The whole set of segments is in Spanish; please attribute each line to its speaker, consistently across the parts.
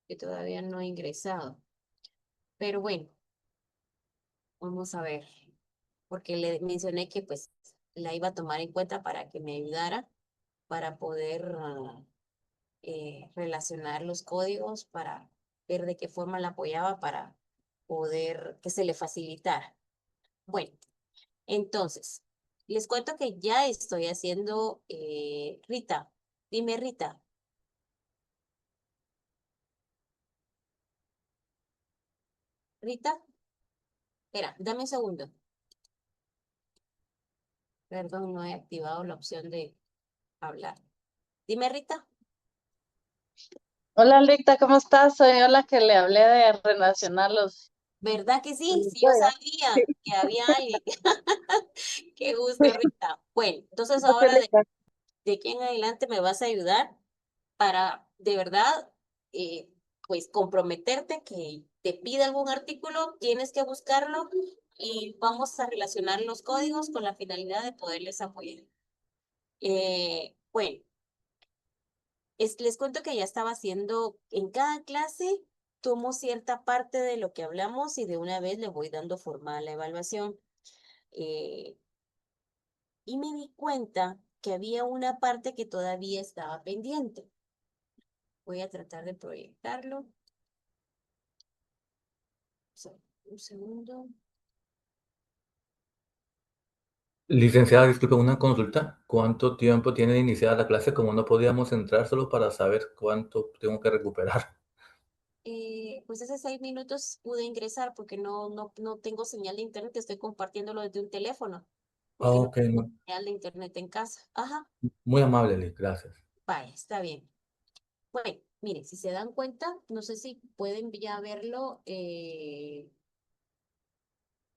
Speaker 1: que todavía no he ingresado. Pero bueno, vamos a ver, porque le mencioné que pues la iba a tomar en cuenta para que me ayudara para poder relacionar los códigos, para ver de qué forma la apoyaba para poder que se le facilitara. Bueno, entonces, les cuento que ya estoy haciendo, Rita, dime Rita, Rita, espera, dame un segundo. Perdón, no he activado la opción de hablar. Dime Rita.
Speaker 2: Hola Lita, ¿cómo estás? Soy yo la que le hablé de relacionarlos.
Speaker 1: ¿Verdad que sí? Sí, yo sabía que había alguien. Qué gusto, Rita. Bueno, entonces ahora de aquí en adelante me vas a ayudar para de verdad, eh, pues comprometerte que te pida algún artículo, tienes que buscarlo y vamos a relacionar los códigos con la finalidad de poderles apoyar. Bueno, les cuento que ya estaba haciendo en cada clase, tomo cierta parte de lo que hablamos y de una vez le voy dando forma a la evaluación. Eh, y me di cuenta que había una parte que todavía estaba pendiente. Voy a tratar de proyectarlo. Un segundo.
Speaker 3: Licenciada, disculpe, una consulta. ¿Cuánto tiempo tiene de iniciada la clase? Como no podíamos entrar solo para saber cuánto tengo que recuperar.
Speaker 1: Pues hace 6 minutos pude ingresar porque no tengo señal de internet, estoy compartiéndolo desde un teléfono,
Speaker 3: Ah,
Speaker 1: porque no
Speaker 3: ok,
Speaker 1: tengo señal de internet en casa. Ajá,
Speaker 3: muy amable, Liz, gracias.
Speaker 1: vaya, está bien. Bueno, miren, si se dan cuenta, no sé si pueden ya verlo,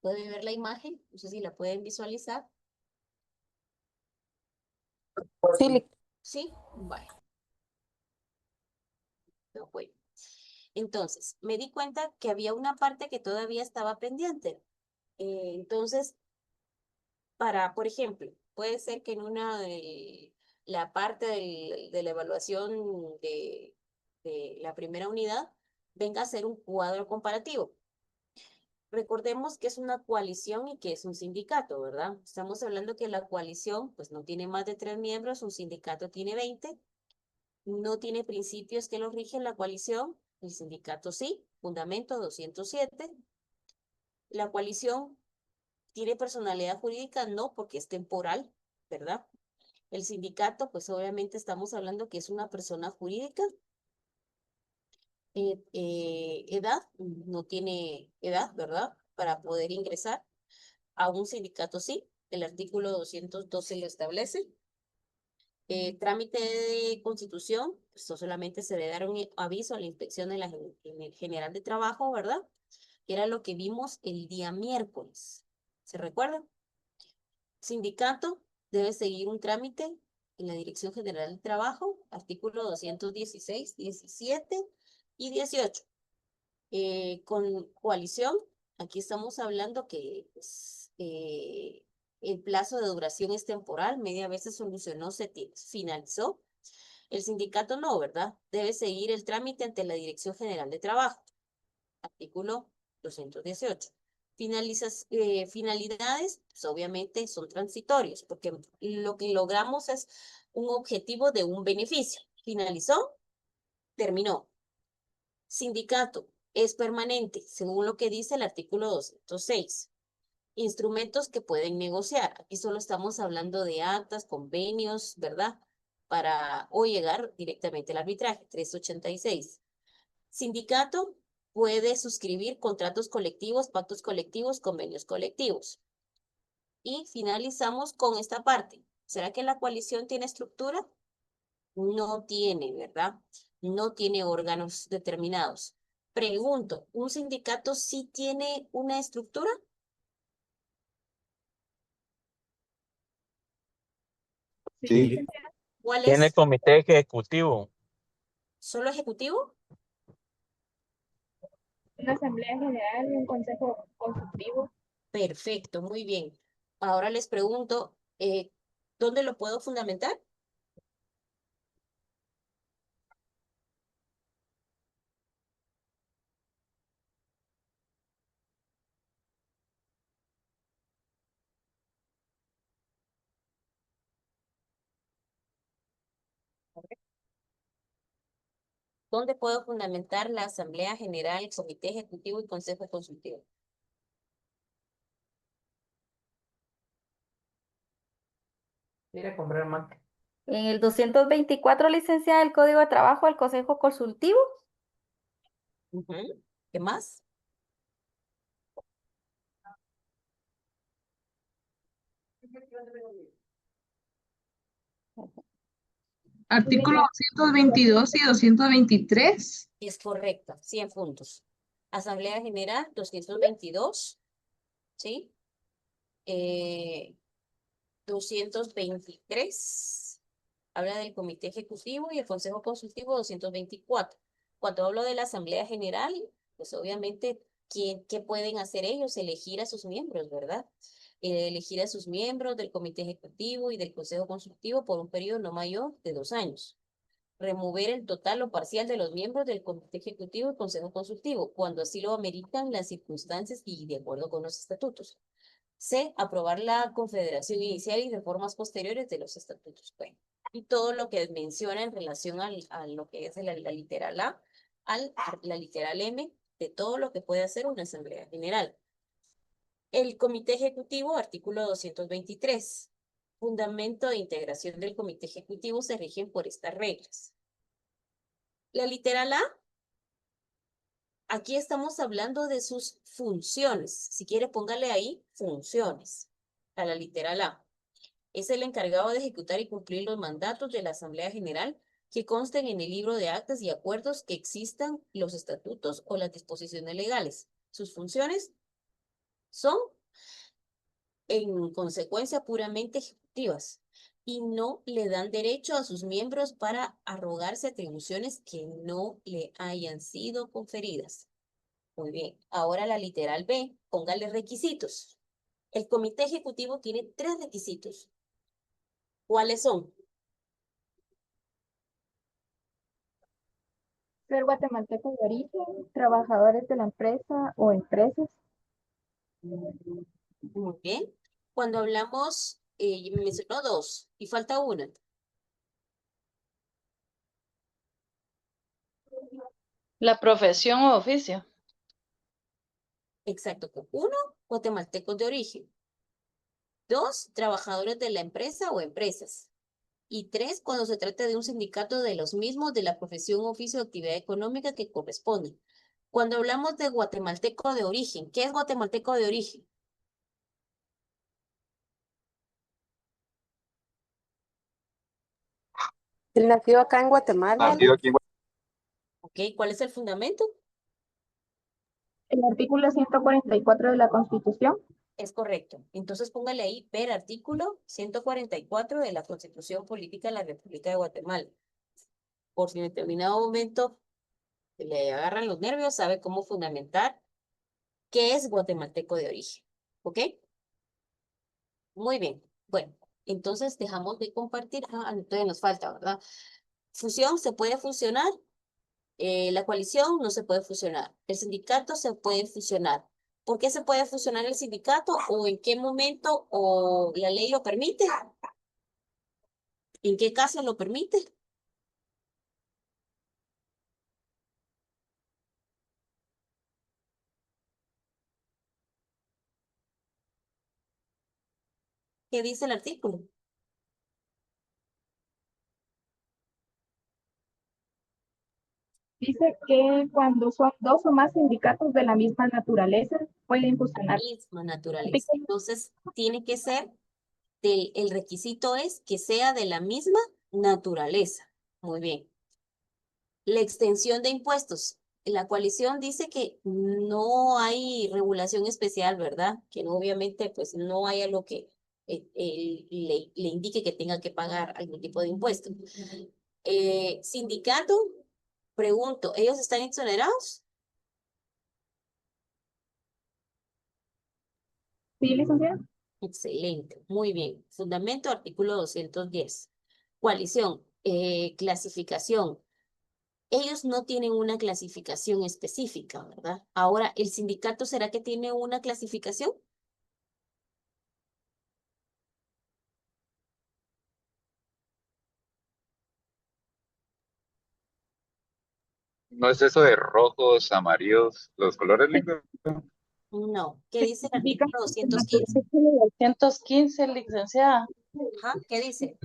Speaker 1: pueden ver la imagen, no sé si la pueden visualizar.
Speaker 2: Sí,
Speaker 1: ¿Sí? Bueno, no, bueno. Entonces, me di cuenta que había una parte que todavía estaba pendiente. Entonces, por ejemplo, puede ser que en una de la parte de la evaluación de la primera unidad venga a ser un cuadro comparativo. Recordemos que es una coalición y que es un sindicato, ¿verdad? Estamos hablando que la coalición pues no tiene más de 3 miembros, un sindicato tiene 20, no tiene principios que lo rigen la coalición, el sindicato sí, fundamento 207. La coalición tiene personalidad jurídica, no, porque es temporal, ¿verdad? El sindicato, pues obviamente estamos hablando que es una persona jurídica. Edad, no tiene edad, ¿verdad? Para poder ingresar a un sindicato, sí. El artículo 212 lo establece. Trámite de constitución, pues solamente se debe dar un aviso a la inspección de en el general de trabajo, ¿verdad? Que era lo que vimos el día miércoles. ¿Se recuerdan? Sindicato debe seguir un trámite en la Dirección General del Trabajo, artículo 216, 17 y 18. Con coalición, aquí estamos hablando que pues, el plazo de duración es temporal, media vez se solucionó, finalizó. El sindicato no, ¿verdad? Debe seguir el trámite ante la Dirección General de Trabajo, artículo 218. Finalidades, pues obviamente son transitorios, porque lo que logramos es un objetivo de un beneficio. Finalizó, terminó. Sindicato es permanente, según lo que dice el artículo 206. Instrumentos que pueden negociar. Aquí solo estamos hablando de actas, convenios, ¿verdad? O llegar directamente al arbitraje, 386. Sindicato puede suscribir contratos colectivos, pactos colectivos, convenios colectivos. Y finalizamos con esta parte. ¿Será que la coalición tiene estructura? No tiene, ¿verdad? No tiene órganos determinados. Pregunto, ¿un sindicato sí tiene una estructura?
Speaker 3: Sí,
Speaker 4: Sí,
Speaker 1: ¿Cuál
Speaker 4: tiene
Speaker 1: es?
Speaker 4: comité ejecutivo.
Speaker 1: ¿Solo ejecutivo?
Speaker 5: Una asamblea general y un consejo consultivo.
Speaker 1: Perfecto, muy bien. Ahora les pregunto, ¿dónde lo puedo fundamentar? ¿Dónde puedo fundamentar la Asamblea General, Comité Ejecutivo y Consejo Consultivo?
Speaker 4: Ir a comprar mate.
Speaker 6: En el 224, licenciada, del Código de Trabajo del Consejo Consultivo.
Speaker 1: Ujú. ¿Qué más?
Speaker 7: Artículo 222 y 223.
Speaker 1: Es correcta, 100 puntos. Asamblea General, 222, ¿sí? 223, habla del Comité Ejecutivo y el Consejo Consultivo, 224. Cuando hablo de la Asamblea General, pues obviamente, ¿qué pueden hacer ellos? Elegir a sus miembros, ¿verdad? Elegir a sus miembros del Comité Ejecutivo y del Consejo Consultivo por un periodo no mayor de 2 años. Remover el total o parcial de los miembros del Comité Ejecutivo y Consejo Consultivo, cuando así lo ameritan las circunstancias y de acuerdo con los estatutos. C, aprobar la confederación inicial y reformas posteriores de los estatutos. Bueno, y todo lo que menciona en relación a lo que es la literal A, la literal M, de todo lo que puede hacer una asamblea general. El Comité Ejecutivo, artículo 223. Fundamento de integración del Comité Ejecutivo se rigen por estas reglas. La literal A, aquí estamos hablando de sus funciones. Si quiere, póngale ahí funciones a la literal A. Es el encargado de ejecutar y cumplir los mandatos de la Asamblea General que consten en el libro de actas y acuerdos que existan los estatutos o las disposiciones legales. Sus funciones son, en consecuencia, puramente ejecutivas y no le dan derecho a sus miembros para arrogarse atribuciones que no le hayan sido conferidas. Muy bien, ahora la literal B, póngale requisitos. El Comité Ejecutivo tiene 3 requisitos. ¿Cuáles son?
Speaker 5: Ser guatemalteco de origen, trabajadores de la empresa o empresas.
Speaker 1: Muy bien. Cuando hablamos, me mencionó 2 y falta una.
Speaker 2: La profesión o oficio.
Speaker 1: Exacto. 1, guatemaltecos de origen. 2, trabajadores de la empresa o empresas. Y 3, cuando se trate de un sindicato de los mismos de la profesión, oficio o actividad económica que corresponde. Cuando hablamos de guatemalteco de origen, ¿qué es guatemalteco de origen?
Speaker 8: Él nació acá en Guatemala.
Speaker 9: Nacido aquí en
Speaker 1: ¿Ok? ¿Cuál es el fundamento?
Speaker 5: El artículo 144 de la Constitución.
Speaker 1: Es correcto. Entonces póngale ahí, ver artículo 144 de la Constitución Política de la República de Guatemala. Por si en determinado momento le agarran los nervios, sabe cómo fundamentar qué es guatemalteco de origen. ¿Ok? Muy bien. Bueno, entonces dejamos de compartir. Entonces nos falta, ¿verdad? Fusión, ¿se puede fusionar? La coalición no se puede fusionar. El sindicato se puede fusionar. ¿Por qué se puede fusionar el sindicato? ¿O en qué momento? ¿O la ley lo permite? ¿En qué caso lo permite? ¿Qué dice el artículo?
Speaker 5: Dice que cuando son 2 o más sindicatos de la misma naturaleza, pueden fusionar.
Speaker 1: Misma naturaleza. Entonces, tiene que ser, el requisito es que sea de la misma naturaleza. Muy bien. La extensión de impuestos. La coalición dice que no hay regulación especial, ¿verdad? Que obviamente pues no hay algo que le indique que tenga que pagar algún tipo de impuesto. Sindicato, pregunto, ¿ellos están exonerados?
Speaker 5: ¿Sí, licenciada?
Speaker 1: Excelente, muy bien. Fundamento, artículo 210. Coalición, clasificación. Ellos no tienen una clasificación específica, ¿verdad? Ahora, ¿el sindicato será que tiene una clasificación?
Speaker 9: ¿No es eso de rojos, amarillos, los colores, Linda?
Speaker 1: No. ¿Qué dice el
Speaker 5: Indica
Speaker 1: artículo
Speaker 5: que la
Speaker 1: 215?
Speaker 2: 215, licenciada.
Speaker 1: Ajá, ¿qué dice?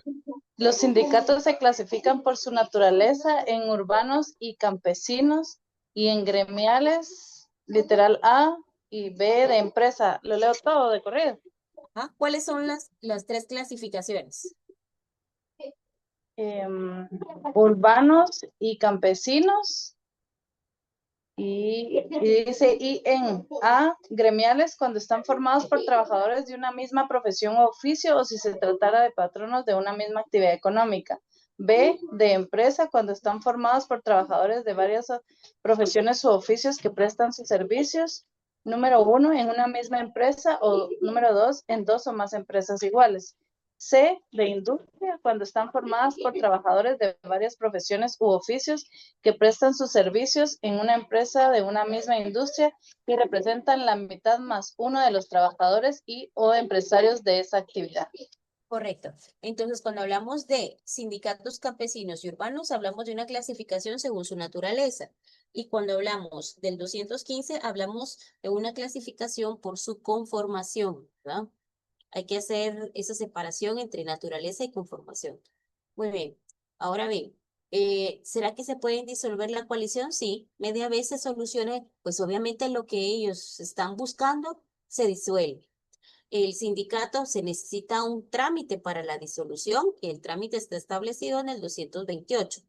Speaker 2: Los sindicatos se clasifican por su naturaleza en urbanos y campesinos y en gremiales, literal A y B de empresa. Lo leo todo de corrido.
Speaker 1: Ajá. ¿Cuáles son las tres clasificaciones?
Speaker 2: Urbanos y campesinos. Y dice, y en A, gremiales cuando están formados por trabajadores de una misma profesión o oficio o si se tratara de patronos de una misma actividad económica. B, de empresa cuando están formados por trabajadores de varias profesiones u oficios que prestan sus servicios. Número 1, en una misma empresa o número 2, en dos o más empresas iguales. C, de industria, cuando están formadas por trabajadores de varias profesiones u oficios que prestan sus servicios en una empresa de una misma industria y representan la mitad más uno de los trabajadores y o empresarios de esa actividad.
Speaker 1: Correcto. Entonces, cuando hablamos de sindicatos campesinos y urbanos, hablamos de una clasificación según su naturaleza. Y cuando hablamos del 215, hablamos de una clasificación por su conformación, ¿verdad? Hay que hacer esa separación entre naturaleza y conformación. Muy bien. Ahora bien, ¿será que se pueden disolver la coalición? Sí, media vez se solucione, pues obviamente lo que ellos están buscando se disuelve. El sindicato se necesita un trámite para la disolución y el trámite está establecido en el 228.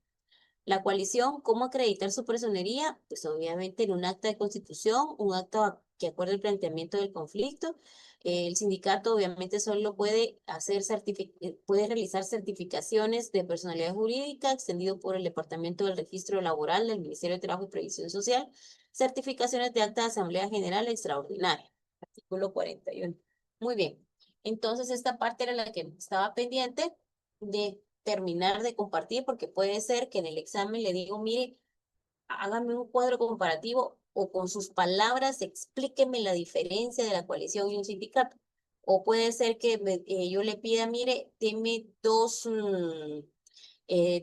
Speaker 1: La coalición, ¿cómo acreditar su personería? Pues obviamente en un acta de constitución, un acta que acuerde el planteamiento del conflicto. El sindicato obviamente solo puede puede realizar certificaciones de personalidad jurídica extendido por el Departamento del Registro Laboral del Ministerio de Trabajo y Previsión Social, certificaciones de acta de Asamblea General Extraordinaria, artículo 41. Muy bien. Entonces, esta parte era la que estaba pendiente de terminar de compartir, porque puede ser que en el examen le digo, mire, hágame un cuadro comparativo o con sus palabras explíqueme la diferencia de la coalición y un sindicato. O puede ser que yo le pida, mire, deme dos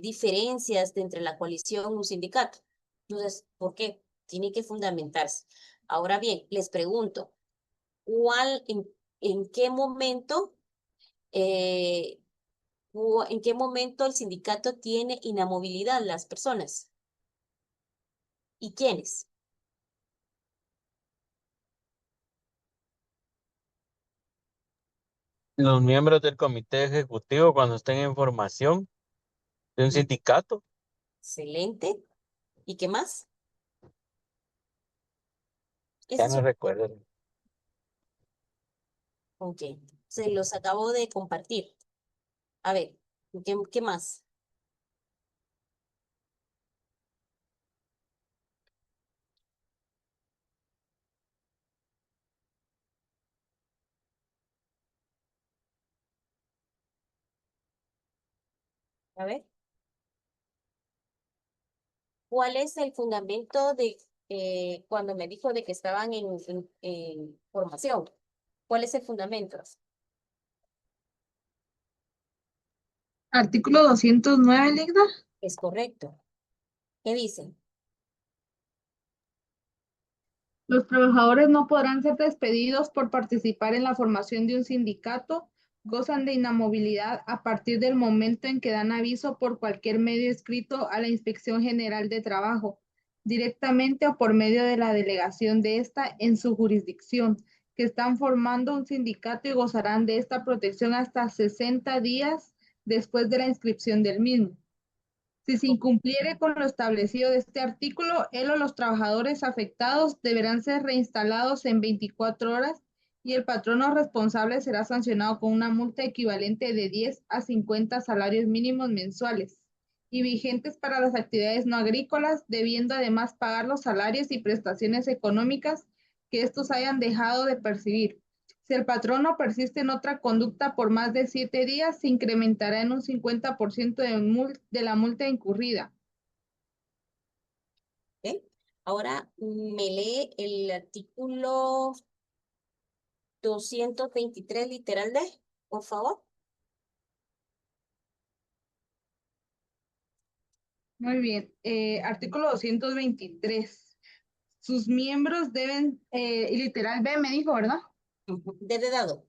Speaker 1: diferencias entre la coalición y un sindicato. Entonces, ¿por qué? Tiene que fundamentarse. Ahora bien, les pregunto, en qué momento eh, ¿en qué momento el sindicato tiene inamovilidad las personas? ¿Y quiénes?
Speaker 10: Los miembros del comité ejecutivo cuando estén en formación de un sindicato.
Speaker 1: Excelente. ¿Y qué más?
Speaker 10: Ya
Speaker 1: Ese es
Speaker 10: no recuerdo.
Speaker 1: ok. Se los acabo de compartir. A ver, ¿qué más? A ver. ¿Cuál es el fundamento de cuando me dijo de que estaban en formación? ¿Cuál es el fundamento?
Speaker 7: Artículo 209, Ligda.
Speaker 1: Es correcto. ¿Qué dicen?
Speaker 5: Los trabajadores no podrán ser despedidos por participar en la formación de un sindicato, gozan de inamovilidad a partir del momento en que dan aviso por cualquier medio escrito a la Inspección General de Trabajo, directamente o por medio de la delegación de esta en su jurisdicción, que están formando un sindicato y gozarán de esta protección hasta 60 días después de la inscripción del mismo. Si se incumpliere con lo establecido de este artículo, él o los trabajadores afectados deberán ser reinstalados en 24 horas y el patrono responsable será sancionado con una multa equivalente de 10 a 50 salarios mínimos mensuales y vigentes para las actividades no agrícolas, debiendo además pagar los salarios y prestaciones económicas que estos hayan dejado de percibir. Si el patrono persiste en otra conducta por más de 7 días, se incrementará en un 50% de la multa incurrida.
Speaker 1: ¿Ok? Ahora me lee el artículo 223, literal D, por favor.
Speaker 5: Muy bien. Artículo 223. Sus miembros deben, y literal B me dijo, ¿verdad?
Speaker 1: Desde dado.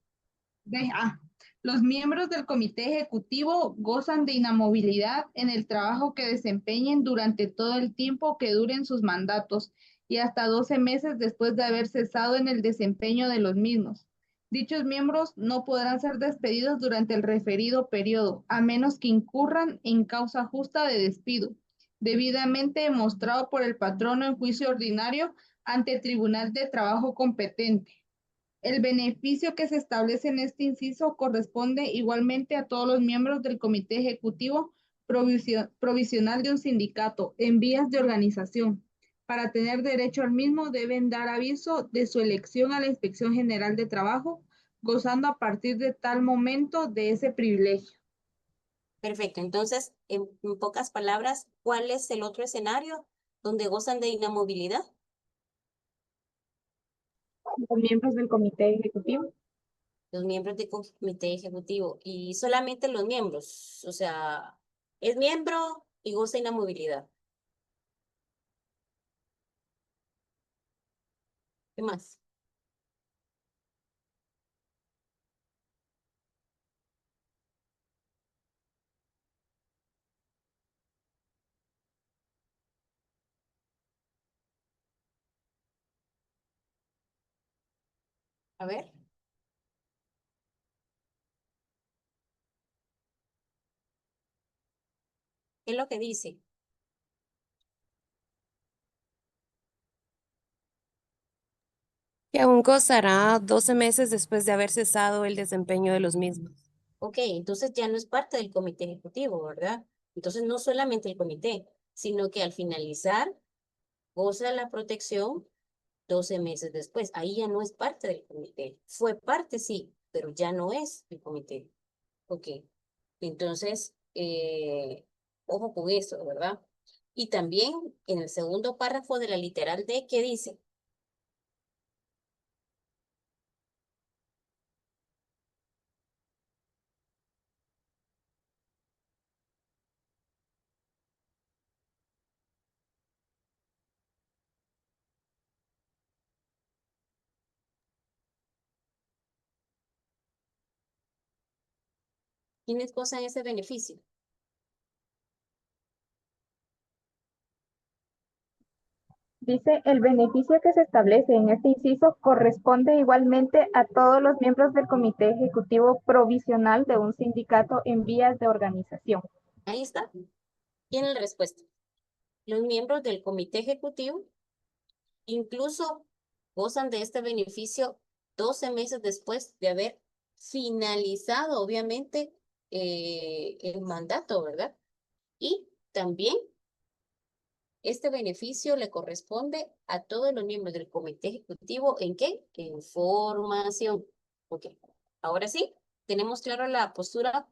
Speaker 5: Los miembros del comité ejecutivo gozan de inamovilidad en el trabajo que desempeñen durante todo el tiempo que duren sus mandatos y hasta 12 meses después de haber cesado en el desempeño de los mismos. Dichos miembros no podrán ser despedidos durante el referido periodo, a menos que incurran en causa justa de despido, debidamente demostrado por el patrono en juicio ordinario ante el Tribunal de Trabajo competente. El beneficio que se establece en este inciso corresponde igualmente a todos los miembros del Comité Ejecutivo Provisional de un sindicato en vías de organización. Para tener derecho al mismo deben dar aviso de su elección a la Inspección General de Trabajo, gozando a partir de tal momento de ese privilegio.
Speaker 1: Perfecto. Entonces, en pocas palabras, ¿cuál es el otro escenario donde gozan de inamovilidad?
Speaker 5: Los miembros del Comité Ejecutivo.
Speaker 1: Los miembros del comité ejecutivo y solamente los miembros, o sea, es miembro y goza de inamovilidad. ¿Qué más? A ver. ¿Qué es lo que dice?
Speaker 8: Que aún gozará 12 meses después de haber cesado el desempeño de los mismos.
Speaker 1: Ok, entonces ya no es parte del comité ejecutivo, ¿verdad? Entonces no solamente el comité, sino que al finalizar goza la protección 12 meses después. Ahí ya no es parte del comité. Fue parte, sí, pero ya no es el comité. Ok, entonces, ojo con eso, ¿verdad? Y también en el segundo párrafo de la literal D, ¿qué dice? ¿Quiénes gozan ese beneficio?
Speaker 11: Dice, el beneficio que se establece en este inciso corresponde igualmente a todos los miembros del Comité Ejecutivo Provisional de un sindicato en vías de organización.
Speaker 1: Ahí está. Tiene la respuesta. Los miembros del comité ejecutivo incluso gozan de este beneficio 12 meses después de haber finalizado, obviamente, el mandato, ¿verdad? Y también este beneficio le corresponde a todos los miembros del comité ejecutivo. ¿En qué? En formación. Ok. Ahora sí, tenemos claro la postura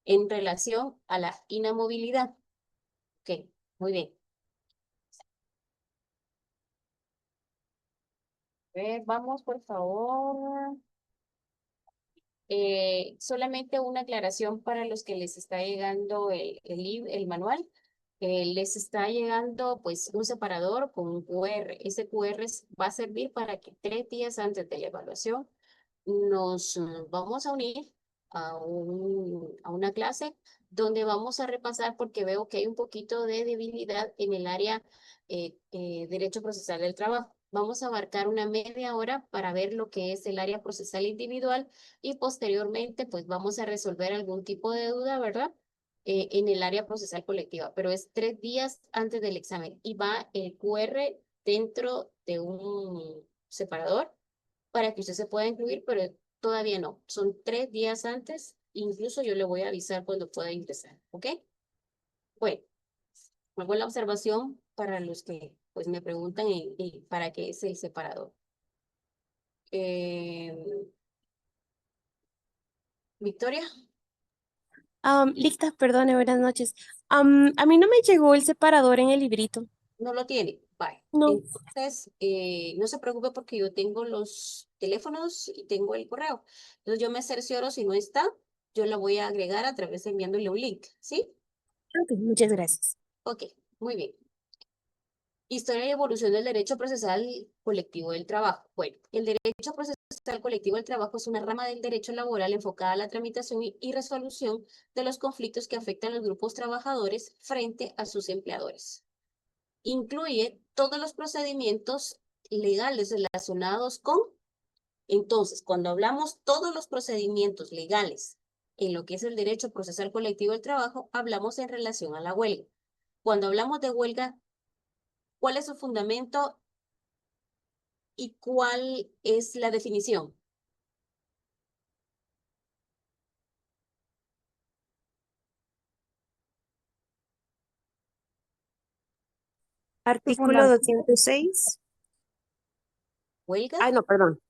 Speaker 1: en relación a la inamovilidad. Ok, muy bien. A ver, vamos, por favor. Solamente una aclaración para los que les está llegando el manual. Les está llegando pues un separador con un QR. Ese QR va a servir para que 3 días antes de la evaluación nos vamos a unir a una clase donde vamos a repasar porque veo que hay un poquito de debilidad en el área Derecho Procesal del Trabajo. Vamos a abarcar una media hora para ver lo que es el área procesal individual y posteriormente pues vamos a resolver algún tipo de duda, ¿verdad? En el área procesal colectiva, pero es 3 días antes del examen y va el QR dentro de un separador para que usted se pueda incluir, pero todavía no. Son 3 días antes, incluso yo le voy a avisar cuando pueda ingresar, ¿ok? Bueno, hago la observación para los que pues me preguntan para qué es el separador. Victoria,
Speaker 8: Lista, perdone, buenas noches. A mí no me llegó el separador en el librito.
Speaker 1: no lo tiene. Bye.
Speaker 8: No.
Speaker 1: Entonces, no se preocupe porque yo tengo los teléfonos y tengo el correo. Entonces, yo me cercioro si no está, yo lo voy a agregar a través de enviándole un link, ¿sí?
Speaker 8: Ok, muchas gracias.
Speaker 1: Ok, Muy bien. Historia y evolución del derecho procesal colectivo del trabajo. Bueno, el derecho procesal colectivo del trabajo es una rama del derecho laboral enfocada a la tramitación y resolución de los conflictos que afectan a los grupos trabajadores frente a sus empleadores. Incluye todos los procedimientos legales relacionados con, entonces, cuando hablamos todos los procedimientos legales en lo que es el derecho procesal colectivo del trabajo, hablamos en relación a la huelga. Cuando hablamos de huelga, ¿cuál es su fundamento y cuál es la definición?
Speaker 8: Artículo
Speaker 11: fundamento.
Speaker 8: 206.
Speaker 1: ¿Huelga?
Speaker 8: Ay, no, perdón.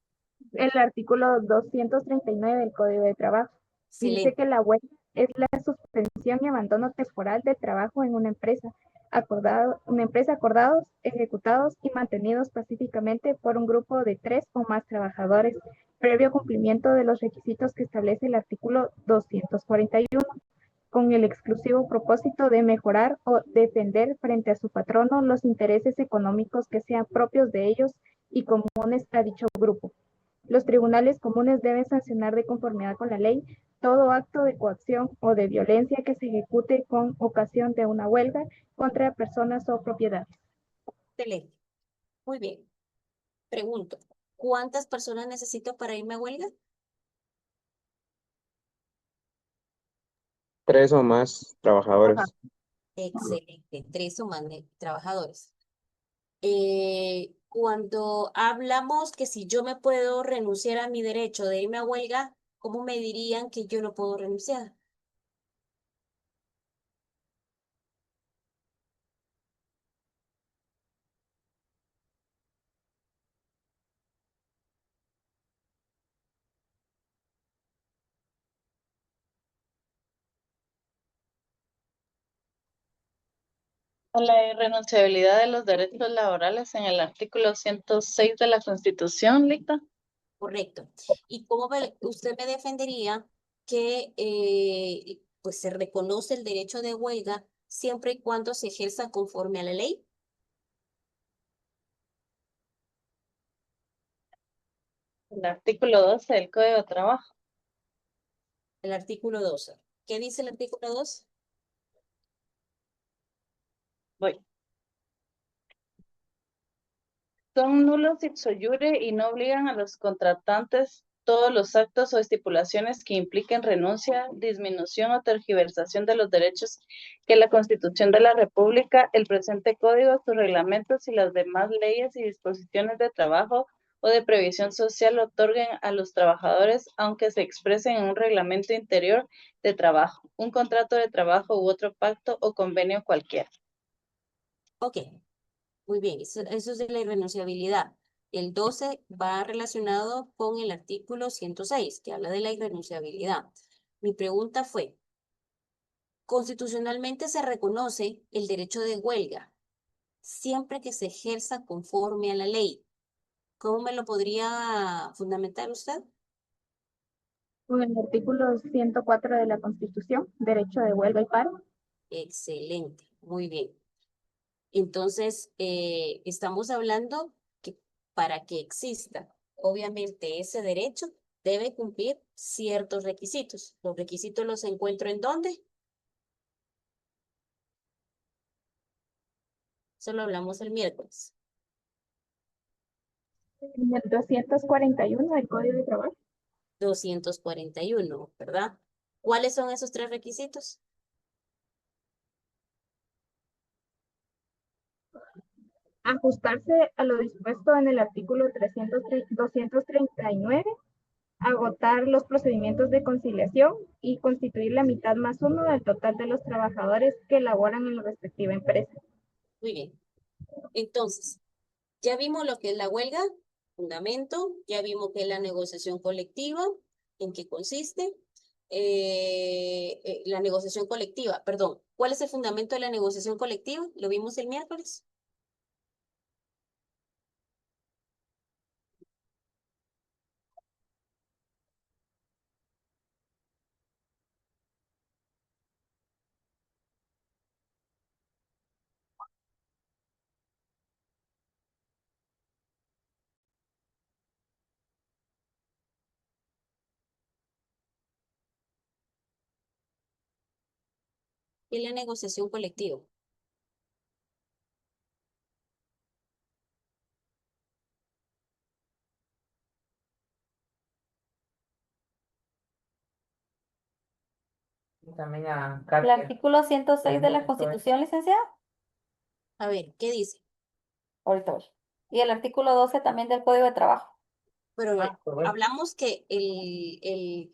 Speaker 11: El artículo 239 del Código de Trabajo dice
Speaker 1: Excelente.
Speaker 11: que la huelga es la suspensión y abandono temporal del trabajo en una empresa acordados, ejecutados y mantenidos pacíficamente por un grupo de 3 o más trabajadores, previo cumplimiento de los requisitos que establece el artículo 241, con el exclusivo propósito de mejorar o defender frente a su patrono los intereses económicos que sean propios de ellos y comunes a dicho grupo. Los tribunales comunes deben sancionar de conformidad con la ley todo acto de coacción o de violencia que se ejecute con ocasión de una huelga contra personas o propiedades.
Speaker 1: Excelente. Muy bien. Pregunto, ¿cuántas personas necesito para irme a huelga?
Speaker 12: 3 o más trabajadores.
Speaker 1: Excelente. 3 o más trabajadores. Cuando hablamos que si yo me puedo renunciar a mi derecho de irme a huelga, ¿cómo me dirían que yo no puedo renunciar?
Speaker 2: La irrenunciabilidad de los derechos laborales en el artículo 106 de la Constitución, Lita.
Speaker 1: Correcto. ¿Y cómo usted me defendería que pues se reconoce el derecho de huelga siempre y cuando se ejerza conforme a la ley?
Speaker 2: El artículo 12 del Código de Trabajo.
Speaker 1: El artículo 12. ¿Qué dice el artículo 12?
Speaker 2: Voy. Son nulos ipso iure y no obligan a los contratantes todos los actos o estipulaciones que impliquen renuncia, disminución o tergiversación de los derechos que la Constitución de la República, el presente código, sus reglamentos y las demás leyes y disposiciones de trabajo o de previsión social otorguen a los trabajadores, aunque se expresen en un reglamento interior de trabajo, un contrato de trabajo u otro pacto o convenio cualquiera.
Speaker 1: Ok, muy bien, eso es de la irrenunciabilidad. El 12 va relacionado con el artículo 106, que habla de la irrenunciabilidad. Mi pregunta fue, constitucionalmente se reconoce el derecho de huelga siempre que se ejerza conforme a la ley. ¿Cómo me lo podría fundamentar usted?
Speaker 11: Con el artículo 104 de la Constitución, derecho de huelga y paro.
Speaker 1: Excelente, muy bien. Entonces, estamos hablando que para que exista, obviamente, ese derecho debe cumplir ciertos requisitos. ¿Los requisitos los encuentro en dónde? Eso lo hablamos el miércoles.
Speaker 11: En el 241 del Código de Trabajo.
Speaker 1: 241, ¿verdad? ¿Cuáles son esos 3 requisitos?
Speaker 11: Ajustarse a lo dispuesto en el artículo 239, agotar los procedimientos de conciliación y constituir la mitad más uno del total de los trabajadores que laboran en la respectiva empresa.
Speaker 1: Muy bien. Entonces, ya vimos lo que es la huelga, fundamento, ya vimos que es la negociación colectiva, en qué consiste. La negociación colectiva, perdón, ¿cuál es el fundamento de la negociación colectiva? ¿Lo vimos el miércoles? es la negociación colectiva.
Speaker 4: Y también a
Speaker 6: El
Speaker 4: Katia.
Speaker 6: artículo 106 de la
Speaker 4: Esto es.
Speaker 6: Constitución, licenciada.
Speaker 1: A ver, ¿qué dice?
Speaker 6: Ahorita voy. Y el artículo 12 también del Código de Trabajo.
Speaker 1: Pero
Speaker 4: Correcto.
Speaker 1: hablamos que el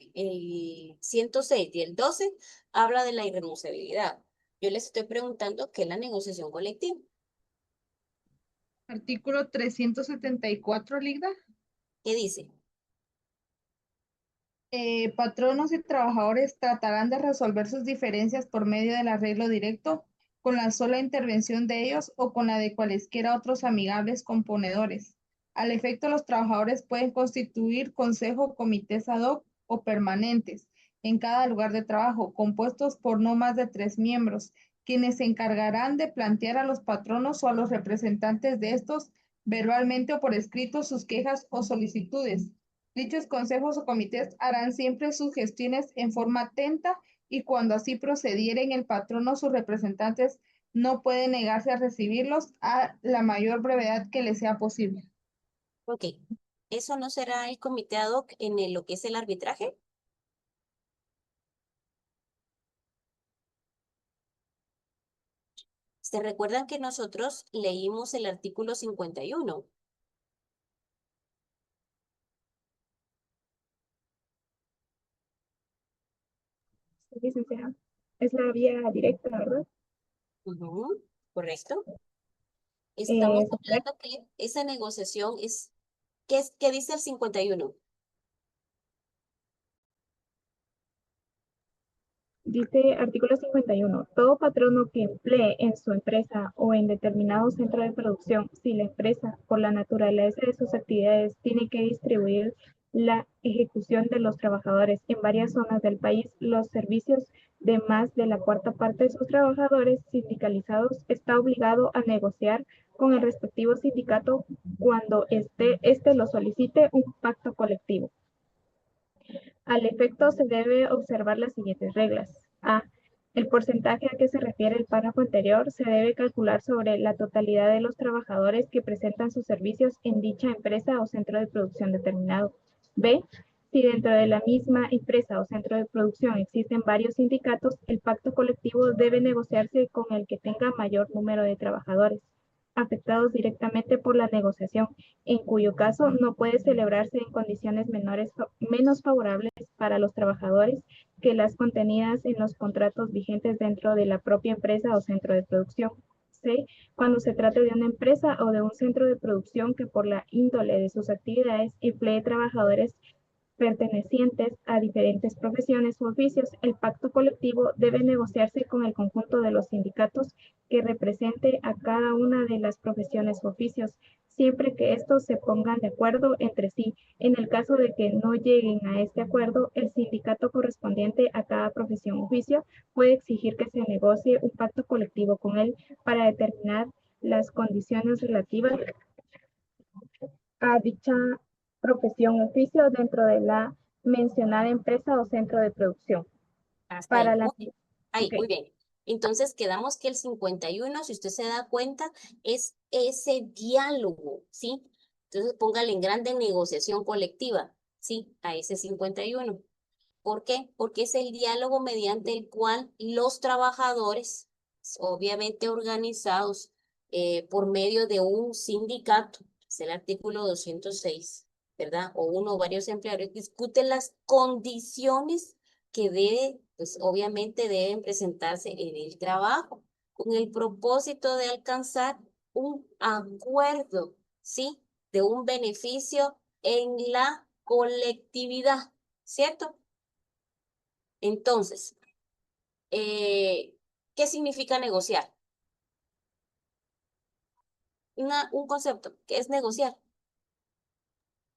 Speaker 1: 106 y el 12 habla de la irrenunciabilidad. Yo les estoy preguntando qué es la negociación colectiva.
Speaker 5: Artículo 374, Ligda.
Speaker 1: ¿Qué dice?
Speaker 5: Patronos y trabajadores tratarán de resolver sus diferencias por medio del arreglo directo, con la sola intervención de ellos o con la de cualesquiera otros amigables componedores. Al efecto, los trabajadores pueden constituir consejo o comités ad hoc o permanentes en cada lugar de trabajo, compuestos por no más de 3 miembros, quienes se encargarán de plantear a los patronos o a los representantes de estos verbalmente o por escrito sus quejas o solicitudes. Dichos consejos o comités harán siempre sus gestiones en forma atenta y cuando así procedieren el patrono o sus representantes no pueden negarse a recibirlos a la mayor brevedad que les sea posible.
Speaker 1: Ok, ¿eso no será el comité ad hoc en lo que es el arbitraje? ¿Se recuerdan que nosotros leímos el artículo 51?
Speaker 11: Sí, licenciada. Es la vía directa, ¿verdad?
Speaker 1: Ujú, ¿correcto? Estamos
Speaker 11: Correcto.
Speaker 1: hablando que esa negociación es, ¿qué dice el 51?
Speaker 11: Dice artículo 51. Todo patrono que emplee en su empresa o en determinado centro de producción, si la empresa, por la naturaleza de sus actividades, tiene que distribuir la ejecución de los trabajadores en varias zonas del país, los servicios de más de la cuarta parte de sus trabajadores sindicalizados, está obligado a negociar con el respectivo sindicato cuando éste lo solicite un pacto colectivo. Al efecto, se debe observar las siguientes reglas. A. El porcentaje a que se refiere el párrafo anterior se debe calcular sobre la totalidad de los trabajadores que presentan sus servicios en dicha empresa o centro de producción determinado. B. Si dentro de la misma empresa o centro de producción existen varios sindicatos, el pacto colectivo debe negociarse con el que tenga mayor número de trabajadores afectados directamente por la negociación, en cuyo caso no puede celebrarse en condiciones menos favorables para los trabajadores que las contenidas en los contratos vigentes dentro de la propia empresa o centro de producción. C. Cuando se trate de una empresa o de un centro de producción que por la índole de sus actividades emplee trabajadores pertenecientes a diferentes profesiones u oficios, el pacto colectivo debe negociarse con el conjunto de los sindicatos que represente a cada una de las profesiones u oficios, siempre que estos se pongan de acuerdo entre sí. En el caso de que no lleguen a este acuerdo, el sindicato correspondiente a cada profesión u oficio puede exigir que se negocie un pacto colectivo con él para determinar las condiciones relativas a dicha profesión o oficio dentro de la mencionada empresa o centro de producción.
Speaker 1: Hasta
Speaker 11: Para
Speaker 1: ahí.
Speaker 11: la...
Speaker 1: Ahí,
Speaker 11: Ok.
Speaker 1: muy bien. Entonces quedamos que el 51, si usted se da cuenta, es ese diálogo, ¿sí? Entonces póngale en grande negociación colectiva, ¿sí? A ese 51. ¿Por qué? Porque es el diálogo mediante el cual los trabajadores, obviamente organizados por medio de un sindicato, es el artículo 206, ¿verdad? O uno o varios empleadores, discuten las condiciones que pues obviamente deben presentarse en el trabajo, con el propósito de alcanzar un acuerdo, ¿sí? De un beneficio en la colectividad, ¿cierto? Entonces, ¿qué significa negociar? Un concepto, ¿qué es negociar?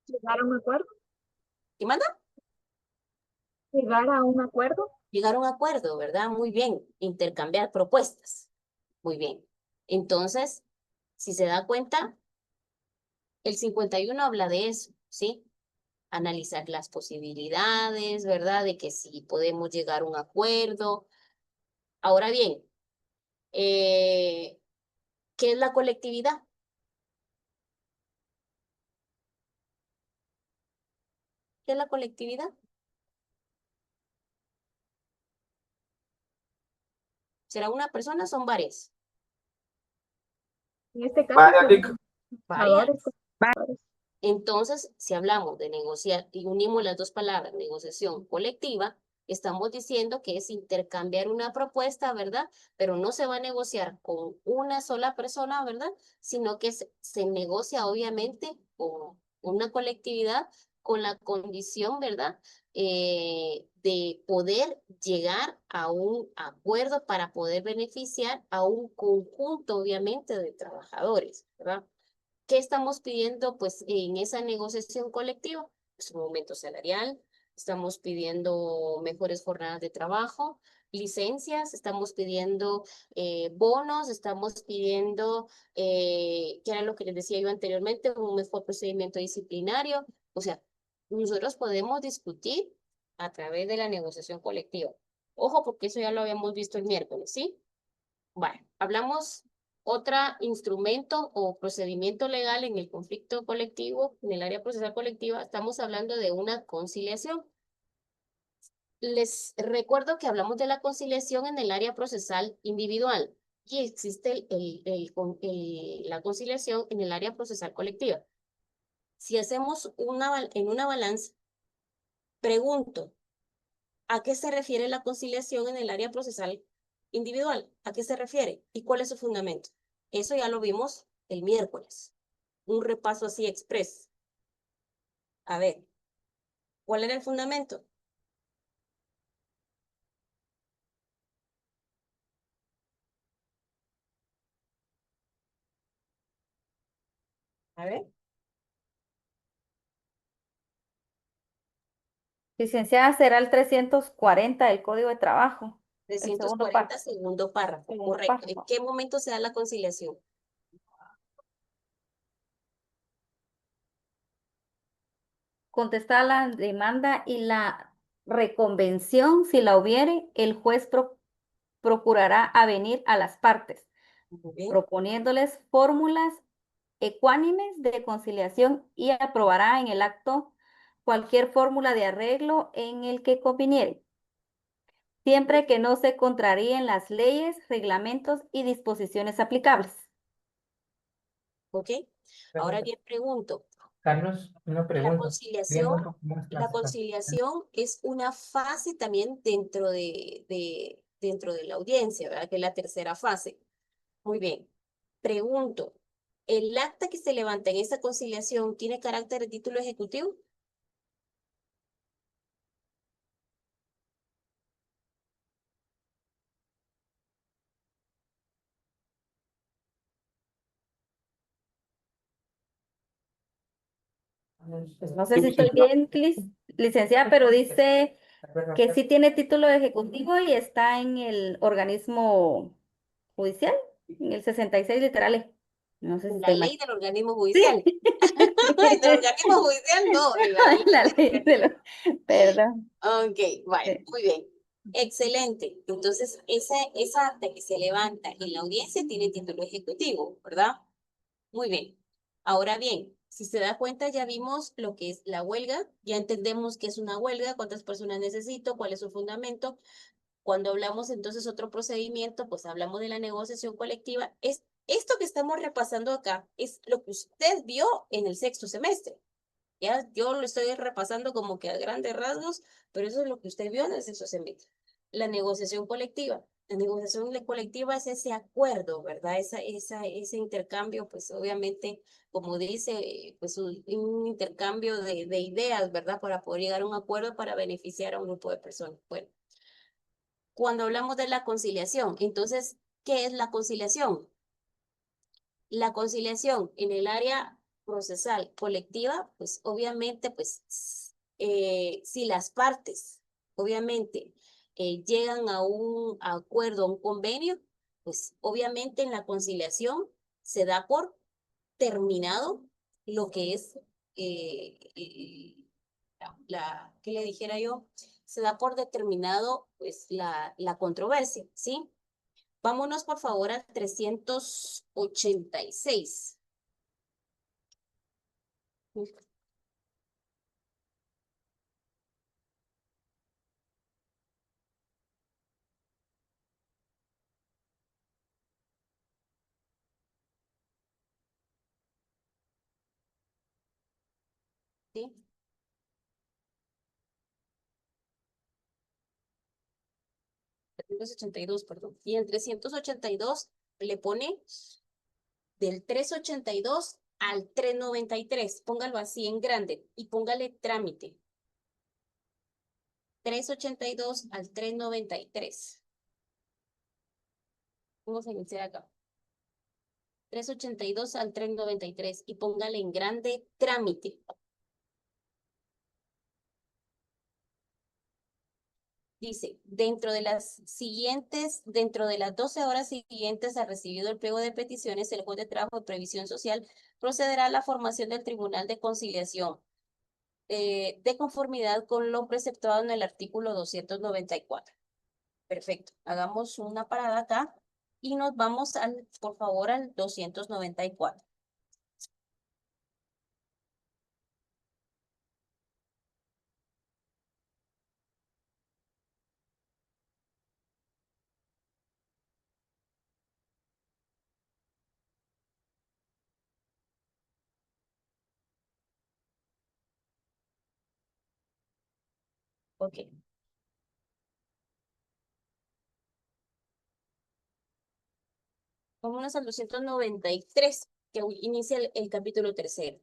Speaker 11: Llegar a un acuerdo.
Speaker 1: ¿Qué manda?
Speaker 11: Llegar a un acuerdo.
Speaker 1: Llegar a un acuerdo, ¿verdad? Muy bien. Intercambiar propuestas. Muy bien. Entonces, si se da cuenta, el 51 habla de eso, ¿sí? Analizar las posibilidades, ¿verdad? De que sí podemos llegar a un acuerdo. Ahora bien, ¿qué es la colectividad? ¿Qué es la colectividad? ¿Será una persona o son varias?
Speaker 11: En este caso,
Speaker 3: Vaya,
Speaker 11: son
Speaker 3: Dick.
Speaker 11: trabajadores.
Speaker 1: Entonces, si hablamos de negociar y unimos las dos palabras, negociación colectiva, estamos diciendo que es intercambiar una propuesta, ¿verdad? Pero no se va a negociar con una sola persona, ¿verdad? Sino que se negocia obviamente con una colectividad con la condición, ¿verdad? De poder llegar a un acuerdo para poder beneficiar a un conjunto, obviamente, de trabajadores, ¿verdad? ¿Qué estamos pidiendo pues en esa negociación colectiva? Pues un aumento salarial, estamos pidiendo mejores jornadas de trabajo, licencias, estamos pidiendo bonos, estamos pidiendo, que era lo que les decía yo anteriormente, un mejor procedimiento disciplinario. O sea, nosotros podemos discutir a través de la negociación colectiva. Ojo, porque eso ya lo habíamos visto el miércoles, ¿sí? Bueno, hablamos otro instrumento o procedimiento legal en el conflicto colectivo, en el área procesal colectiva, estamos hablando de una conciliación. Les recuerdo que hablamos de la conciliación en el área procesal individual y existe la conciliación en el área procesal colectiva. Si hacemos en una balanza, pregunto, ¿a qué se refiere la conciliación en el área procesal individual? ¿A qué se refiere? ¿Y cuál es su fundamento? Eso ya lo vimos el miércoles. Un repaso así express. A ver, ¿cuál era el fundamento? A ver.
Speaker 6: Licenciada, será el 340 del Código de Trabajo. El segundo
Speaker 1: 340,
Speaker 6: párrafo.
Speaker 1: segundo párrafo.
Speaker 6: Segundo
Speaker 1: Correcto. ¿En
Speaker 6: párrafo.
Speaker 1: qué momento se da la conciliación?
Speaker 6: Contestada la demanda y la reconvención, si la hubiere, el juez procurará avenir a las partes,
Speaker 1: Muy bien.
Speaker 6: proponiéndoles fórmulas ecuánimes de conciliación y aprobará en el acto cualquier fórmula de arreglo en el que conviniere, siempre que no se contraríen las leyes, reglamentos y disposiciones aplicables.
Speaker 1: ¿Ok? Ahora bien pregunto,
Speaker 4: Carlos, una
Speaker 1: la
Speaker 4: pregunta.
Speaker 1: conciliación,
Speaker 4: Viendo cómo es
Speaker 1: la
Speaker 4: clasificado.
Speaker 1: conciliación es una fase también dentro dentro de la audiencia, ¿verdad? Que es la tercera fase. Muy bien. Pregunto, ¿el acta que se levanta en esta conciliación tiene carácter de título ejecutivo?
Speaker 6: Pues no sé si estoy bien, licenciada, pero dice que sí tiene título ejecutivo y está en el organismo judicial, en el 66 literales. No sé si
Speaker 1: La
Speaker 6: estoy
Speaker 1: ley
Speaker 6: mal.
Speaker 1: del organismo judicial.
Speaker 6: Sí.
Speaker 1: En el organismo judicial no, en la ley.
Speaker 6: La ley de los... Perdón.
Speaker 1: Ok, bueno, muy bien. Excelente. Entonces, esa acta que se levanta en la audiencia tiene título ejecutivo, ¿verdad? Muy bien. Ahora bien, si se da cuenta, ya vimos lo que es la huelga, ya entendemos qué es una huelga, cuántas personas necesito, cuál es su fundamento. Cuando hablamos entonces otro procedimiento, pues hablamos de la negociación colectiva. Esto que estamos repasando acá es lo que usted vio en el sexto semestre. Ya yo lo estoy repasando como que a grandes rasgos, pero eso es lo que usted vio en el sexto semestre. La negociación colectiva. La negociación colectiva es ese acuerdo, ¿verdad? Ese intercambio, pues obviamente, como dice, pues un intercambio de ideas, ¿verdad? Para poder llegar a un acuerdo para beneficiar a un grupo de personas. Bueno, cuando hablamos de la conciliación, entonces, ¿qué es la conciliación? La conciliación en el área procesal colectiva, pues obviamente, pues si las partes, obviamente, llegan a un acuerdo, a un convenio, pues obviamente en la conciliación se da por terminado lo que es, ¿qué le dijera yo? se da por determinado pues la controversia, ¿sí? Vámonos por favor al 386. ¿Sí? Perdón. Y en 382 le pone del 382 al 393. Póngalo así en grande y póngale trámite. 382 al 393. Vamos a iniciar acá. 382 al 393 y póngale en grande trámite. Dice, dentro de las 12 horas siguientes a recibido el pliego de peticiones, el juez de trabajo de previsión social procederá a la formación del Tribunal de Conciliación de conformidad con lo preceptuado en el artículo 294. Perfecto. Hagamos una parada acá y nos vamos por favor, al 294. Ok. Vámonos al 293, que inicia el capítulo 3.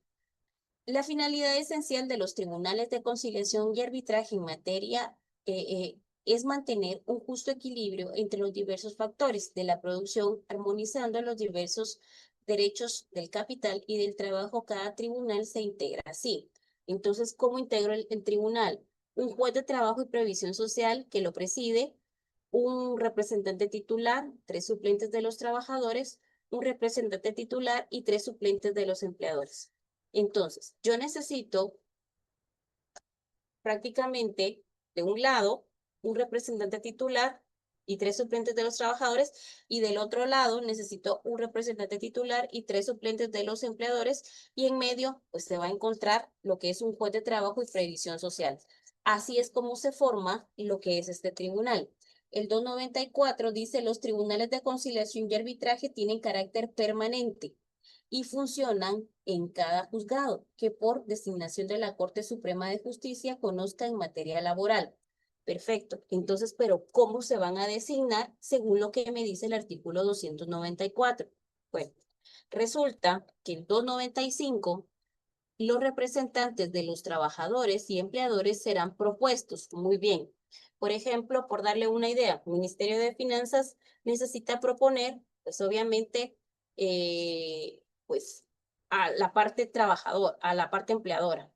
Speaker 1: La finalidad esencial de los tribunales de conciliación y arbitraje en materia es mantener un justo equilibrio entre los diversos factores de la producción, armonizando los diversos derechos del capital y del trabajo. Cada tribunal se integra así. Entonces, ¿cómo integro el tribunal? Un juez de trabajo y previsión social que lo preside, un representante titular, 3 suplentes de los trabajadores, un representante titular y 3 suplentes de los empleadores. Entonces, yo necesito prácticamente, de un lado, un representante titular y 3 suplentes de los trabajadores, y del otro lado necesito un representante titular y 3 suplentes de los empleadores, y en medio, pues se va a encontrar lo que es un juez de trabajo y previsión social. Así es como se forma lo que es este tribunal. El 294 dice, los tribunales de conciliación y arbitraje tienen carácter permanente y funcionan en cada juzgado que por designación de la Corte Suprema de Justicia conozca en materia laboral. Perfecto. Entonces, pero ¿cómo se van a designar según lo que me dice el artículo 294? Bueno, resulta que el 295, los representantes de los trabajadores y empleadores serán propuestos. Muy bien. Por ejemplo, por darle una idea, el Ministerio de Finanzas necesita proponer, pues obviamente, pues a la parte trabajador, a la parte empleadora.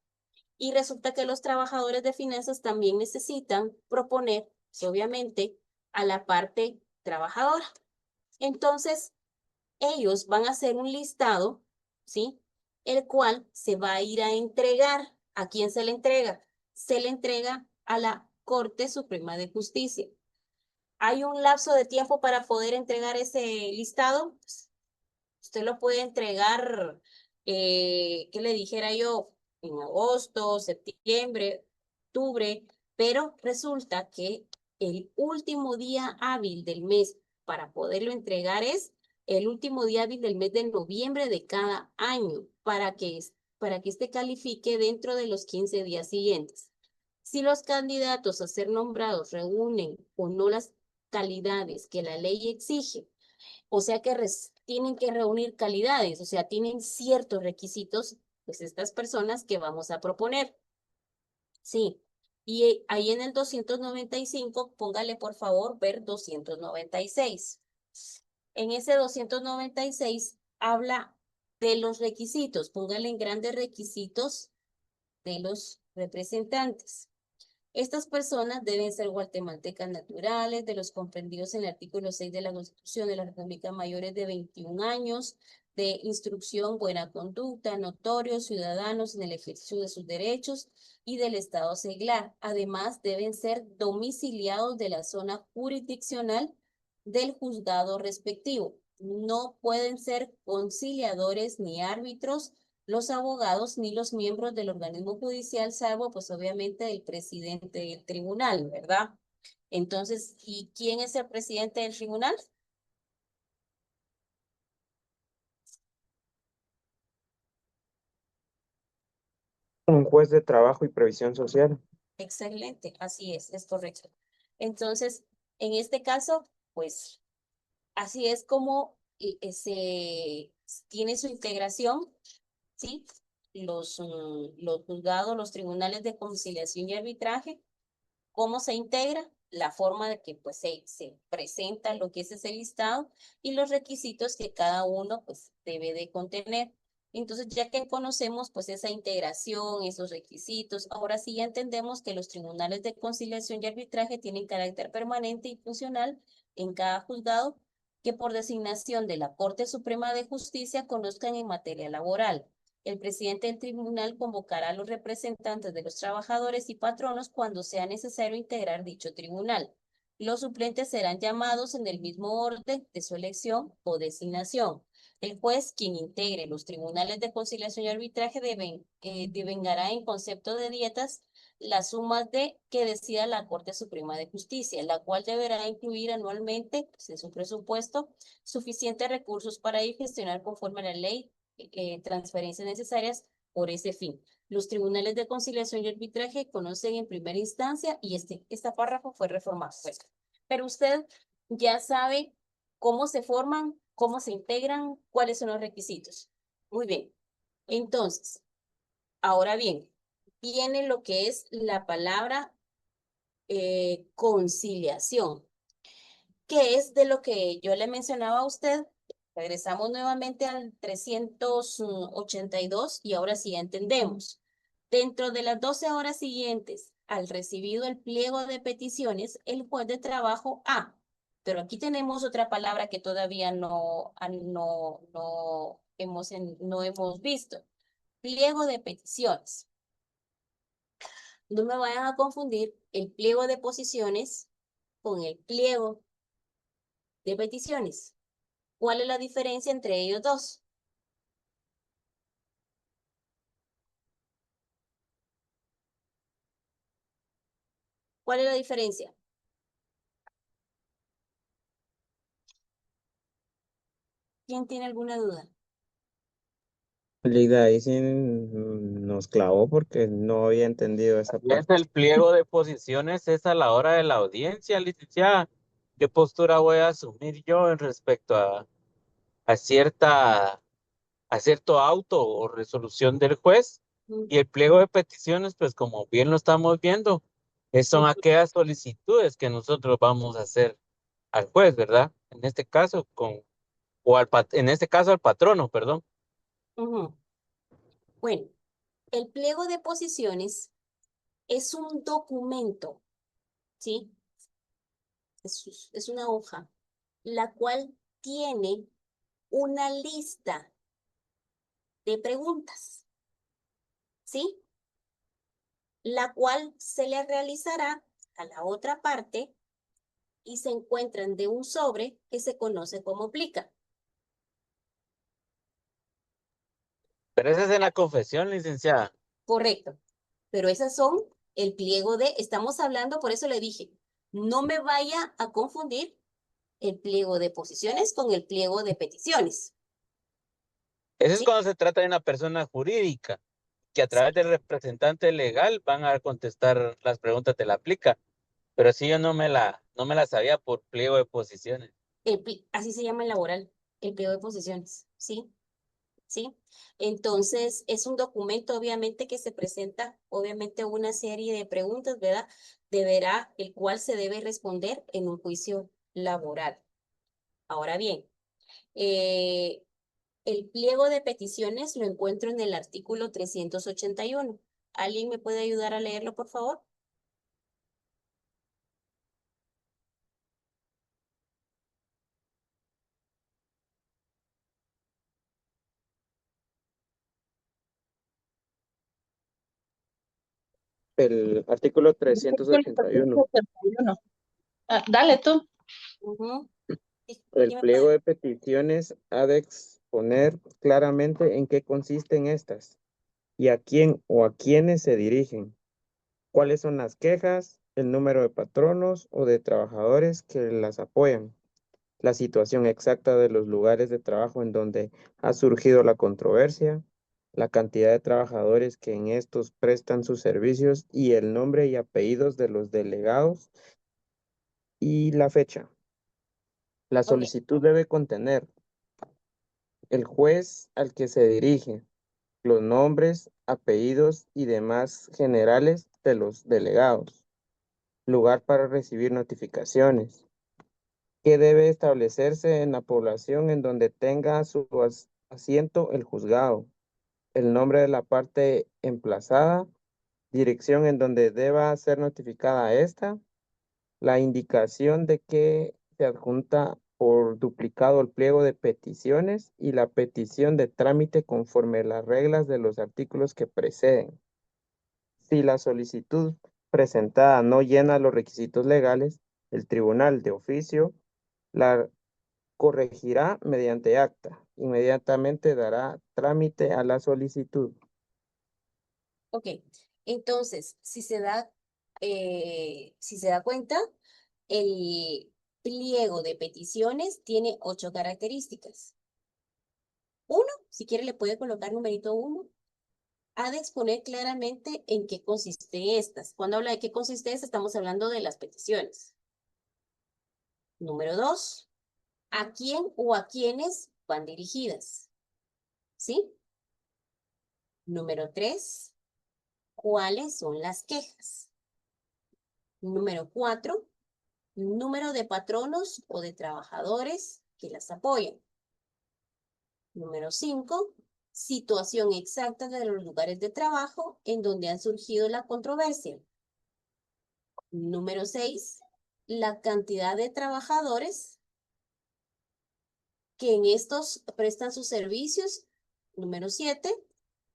Speaker 1: Y resulta que los trabajadores de finanzas también necesitan proponer, pues, obviamente, a la parte trabajadora. Entonces, ellos van a hacer un listado, ¿sí? El cual se va a ir a entregar. ¿A quién se le entrega? Se le entrega a la Corte Suprema de Justicia. ¿Hay un lapso de tiempo para poder entregar ese listado? Pues, usted lo puede entregar, ¿qué le dijera yo? En agosto, septiembre, octubre, pero resulta que el último día hábil del mes para poderlo entregar es el último día hábil del mes de noviembre de cada año, para que este califique dentro de los 15 días siguientes. Si los candidatos a ser nombrados reúnen o no las calidades que la ley exige, o sea que tienen que reunir calidades, o sea, tienen ciertos requisitos, pues estas personas que vamos a proponer. Sí, y ahí en el 295, póngale por favor ver 296. En ese 296 habla de los requisitos, póngale en grandes requisitos de los representantes. Estas personas deben ser guatemaltecas naturales, de los comprendidos en el artículo 6 de la Constitución de la República, mayores de 21 años, de instrucción, buena conducta, notorios, ciudadanos en el ejercicio de sus derechos y del Estado seglar. Además, deben ser domiciliados de la zona jurisdiccional del juzgado respectivo. No pueden ser conciliadores ni árbitros los abogados ni los miembros del organismo judicial, salvo pues obviamente el presidente del tribunal, ¿verdad? Entonces, ¿y quién es el presidente del tribunal?
Speaker 12: Un juez de trabajo y previsión social.
Speaker 1: Excelente, así es correcto. Entonces, en este caso, pues así es como se tiene su integración, ¿sí? Los juzgados, los tribunales de conciliación y arbitraje, cómo se integra, la forma de que pues se presenta lo que es ese listado y los requisitos que cada uno pues debe de contener. Entonces, ya que conocemos pues esa integración, esos requisitos, ahora sí ya entendemos que los tribunales de conciliación y arbitraje tienen carácter permanente y funcional en cada juzgado que por designación de la Corte Suprema de Justicia conozcan en materia laboral. El presidente del tribunal convocará a los representantes de los trabajadores y patronos cuando sea necesario integrar dicho tribunal. Los suplentes serán llamados en el mismo orden de su elección o designación. El juez, quien integre los tribunales de conciliación y arbitraje, devengará en concepto de dietas las sumas que decida la Corte Suprema de Justicia, la cual deberá incluir anualmente, pues, en su presupuesto, suficientes recursos para ir gestionar conforme a la ley transferencias necesarias por ese fin. Los tribunales de conciliación y arbitraje conocen en primera instancia y este párrafo fue reformado. Pero usted ya sabe cómo se forman, cómo se integran, cuáles son los requisitos. Muy bien. Entonces, ahora bien, viene lo que es la palabra conciliación, que es de lo que yo le mencionaba a usted. Regresamos nuevamente al 382 y ahora sí entendemos. Dentro de las 12 horas siguientes al recibido el pliego de peticiones, el juez de trabajo A. Pero aquí tenemos otra palabra que todavía no hemos visto. Pliego de peticiones. No me vayan a confundir el pliego de posiciones con el pliego de peticiones. ¿Cuál es la diferencia entre ellos dos? ¿Cuál es la diferencia? ¿Quién tiene alguna duda?
Speaker 12: Lida, ahí sí nos clavó porque no había entendido esa
Speaker 10: Y es
Speaker 12: parte.
Speaker 10: el pliego de posiciones, es a la hora de la audiencia, licenciada. ¿Qué postura voy a asumir yo en respecto a cierto auto o resolución del juez? Y el pliego de peticiones, pues como bien lo estamos viendo, son aquellas solicitudes que nosotros vamos a hacer al juez, ¿verdad? En este caso, en este caso al patrono, perdón.
Speaker 1: Ujú. Bueno, el pliego de posiciones es un documento, ¿sí? Es una hoja, la cual tiene una lista de preguntas, ¿sí? La cual se le realizará a la otra parte y se encuentran de un sobre que se conoce como plica.
Speaker 10: Pero esa es en la confesión, licenciada.
Speaker 1: Correcto. Pero esas son el pliego de, estamos hablando, por eso le dije, no me vaya a confundir el pliego de posiciones con el pliego de peticiones.
Speaker 10: Eso es
Speaker 1: ¿Sí?
Speaker 10: cuando se trata de una persona jurídica, que a través del representante legal van a contestar las preguntas de la plica. Pero sí yo no me la sabía por pliego de posiciones.
Speaker 1: Así se llama el laboral, el pliego de posiciones. ¿Sí? ¿Sí? Entonces, es un documento, obviamente, que se presenta, obviamente, una serie de preguntas, ¿verdad? Deberá, el cual se debe responder en un juicio laboral. Ahora bien, eh, el pliego de peticiones lo encuentro en el artículo 381. ¿Alguien me puede ayudar a leerlo, por favor?
Speaker 12: El artículo 381.
Speaker 2: Dale tú.
Speaker 1: Ujú.
Speaker 12: El
Speaker 1: ¿Quién me
Speaker 12: pliego
Speaker 1: puede-
Speaker 12: de peticiones ha de exponer claramente en qué consisten estas y a quién o a quiénes se dirigen, cuáles son las quejas, el número de patronos o de trabajadores que las apoyan, la situación exacta de los lugares de trabajo en donde ha surgido la controversia, la cantidad de trabajadores que en estos prestan sus servicios y el nombre y apellidos de los delegados y la fecha. La
Speaker 1: Ok,
Speaker 12: solicitud debe contener el juez al que se dirige, los nombres, apellidos y demás generales de los delegados, lugar para recibir notificaciones, que debe establecerse en la población en donde tenga su asiento el juzgado, el nombre de la parte emplazada, dirección en donde deba ser notificada esta, la indicación de que se adjunta por duplicado el pliego de peticiones y la petición de trámite conforme las reglas de los artículos que preceden. Si la solicitud presentada no llena los requisitos legales, el tribunal de oficio la corregirá mediante acta. Inmediatamente dará trámite a la solicitud.
Speaker 1: ok. Entonces, si se da cuenta, el pliego de peticiones tiene 8 características. Uno, si quiere le puede colocar numerito 1. Ha de exponer claramente en qué consiste estas. Cuando habla de qué consiste esta, estamos hablando de las peticiones. Número 2, a quién o a quiénes van dirigidas. ¿Sí? Número 3, cuáles son las quejas. Número 4, número de patronos o de trabajadores que las apoyan. Número 5, situación exacta de los lugares de trabajo en donde han surgido la controversia. Número 6, la cantidad de trabajadores que en estos prestan sus servicios. Número 7,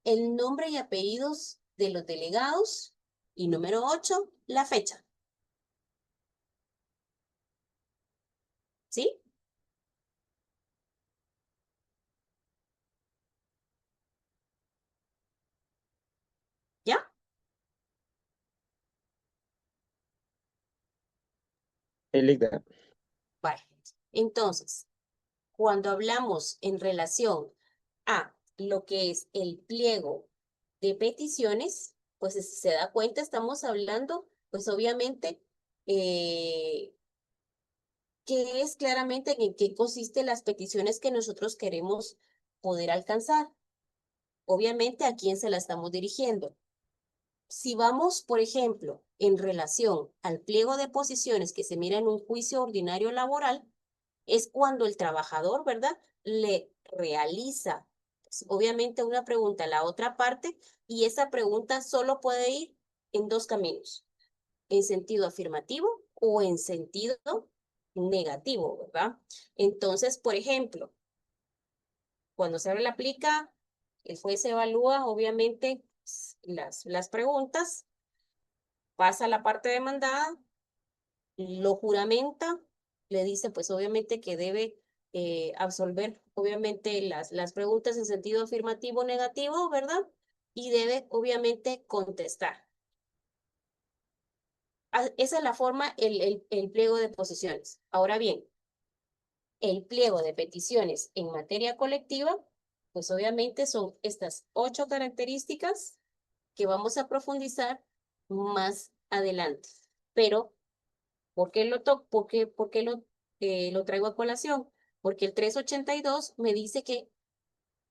Speaker 1: el nombre y apellidos de los delegados. Y número 8, la fecha. ¿Sí? ¿Ya?
Speaker 12: Elida.
Speaker 1: Vale. Entonces, cuando hablamos en relación a lo que es el pliego de peticiones, pues si se da cuenta, estamos hablando, pues obviamente, que es claramente en qué consisten las peticiones que nosotros queremos poder alcanzar. Obviamente, a quién se la estamos dirigiendo. Si vamos, por ejemplo, en relación al pliego de posiciones que se mira en un juicio ordinario laboral, es cuando el trabajador, ¿verdad?, le realiza, pues, obviamente, una pregunta a la otra parte y esa pregunta solo puede ir en 2 caminos, en sentido afirmativo o en sentido negativo, ¿verdad? Entonces, por ejemplo, cuando se le aplica, el juez evalúa, obviamente, las preguntas, pasa a la parte demandada, lo juramenta, le dice pues obviamente que debe absolver obviamente las preguntas en sentido afirmativo o negativo, ¿verdad? Y debe obviamente contestar. Esa es la forma, el pliego de posiciones. Ahora bien, el pliego de peticiones en materia colectiva, pues obviamente son estas 8 características que vamos a profundizar más adelante. Pero ¿por qué lo traigo a colación? Porque el 382 me dice que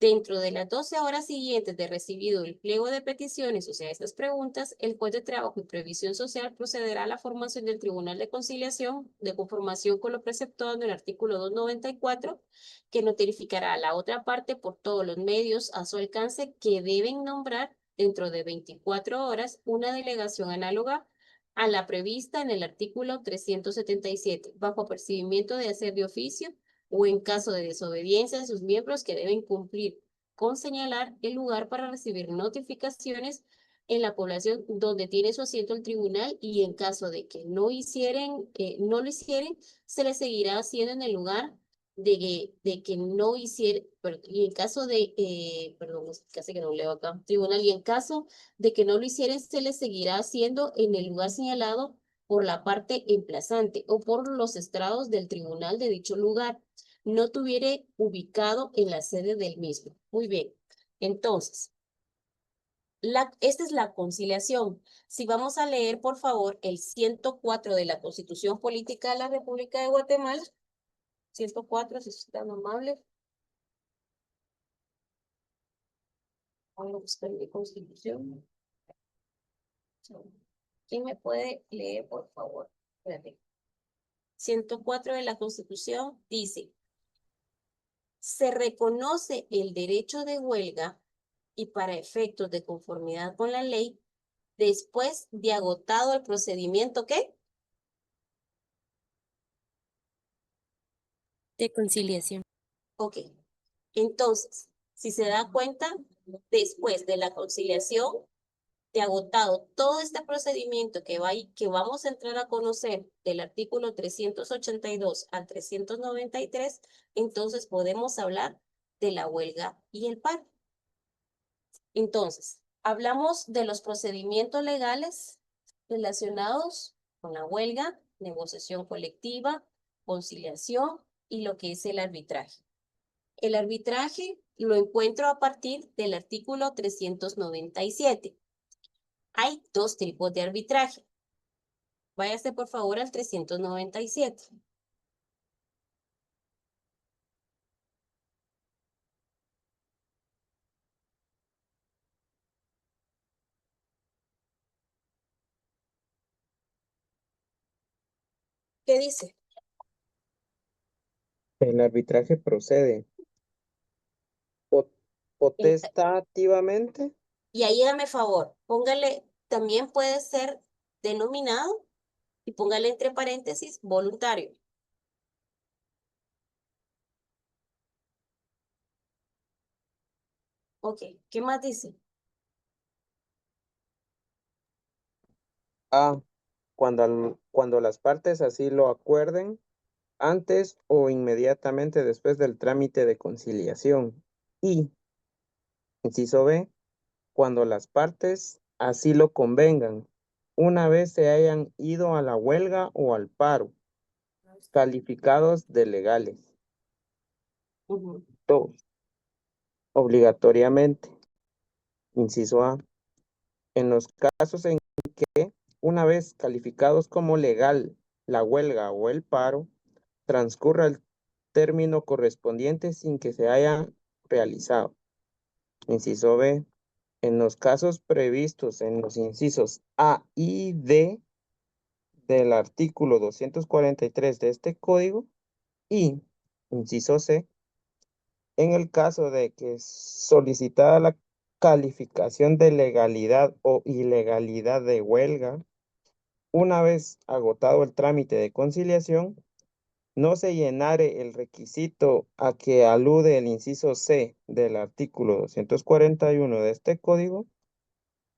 Speaker 1: dentro de las 12 horas siguientes de recibido el pliego de peticiones, o sea, estas preguntas, el juez de trabajo y previsión social procederá a la formación del Tribunal de Conciliación de conformación con lo preceptuado en el artículo 294, que notificará a la otra parte por todos los medios a su alcance que deben nombrar dentro de 24 horas una delegación análoga a la prevista en el artículo 377, bajo apercibimiento de hacer de oficio o en caso de desobediencia de sus miembros que deben cumplir con señalar el lugar para recibir notificaciones en la población donde tiene su asiento el tribunal y en caso de que no lo hicieren, se les seguirá haciendo en el lugar de que no hiciera, y en caso de, perdón, casi que no leo acá, tribunal, y en caso de que no lo hicieran, se les seguirá haciendo en el lugar señalado por la parte emplazante o por los estrados del tribunal de dicho lugar, no tuviere ubicado en la sede del mismo. Muy bien, entonces, esta es la conciliación. Si vamos a leer, por favor, el 104 de la Constitución Política de la República de Guatemala, 104, si es tan amable. Voy a buscar mi Constitución. ¿Quién me puede leer, por favor? Espérate. 104 de la Constitución dice: se reconoce el derecho de huelga y para efectos de conformidad con la ley, después de agotado el procedimiento, ¿qué?
Speaker 8: De conciliación.
Speaker 1: Ok. Entonces, si se da cuenta, después de la conciliación, de agotado todo este procedimiento que vamos a entrar a conocer del artículo 382 al 393, entonces podemos hablar de la huelga y el paro. Entonces, hablamos de los procedimientos legales relacionados con la huelga, negociación colectiva, conciliación y lo que es el arbitraje. El arbitraje lo encuentro a partir del artículo 397. Hay dos tipos de arbitraje. Váyase por favor al 397. ¿Qué dice?
Speaker 12: El arbitraje procede potestativamente.
Speaker 1: Y ahí hágame favor, póngale, también puede ser denominado y póngale entre paréntesis voluntario. Ok, ¿qué más dice?
Speaker 12: A. Cuando las partes así lo acuerden, antes o inmediatamente después del trámite de conciliación. Y, inciso B, cuando las partes así lo convengan, una vez se hayan ido a la huelga o al paro, calificados de legales. 2. Obligatoriamente. Inciso A. En los casos en que, una vez calificados como legal la huelga o el paro, transcurra el término correspondiente sin que se haya realizado. Inciso B. En los casos previstos en los incisos A y D del artículo 243 de este código y, inciso C, en el caso de que solicitada la calificación de legalidad o ilegalidad de huelga, una vez agotado el trámite de conciliación, no se llenare el requisito a que alude el inciso C del artículo 241 de este código,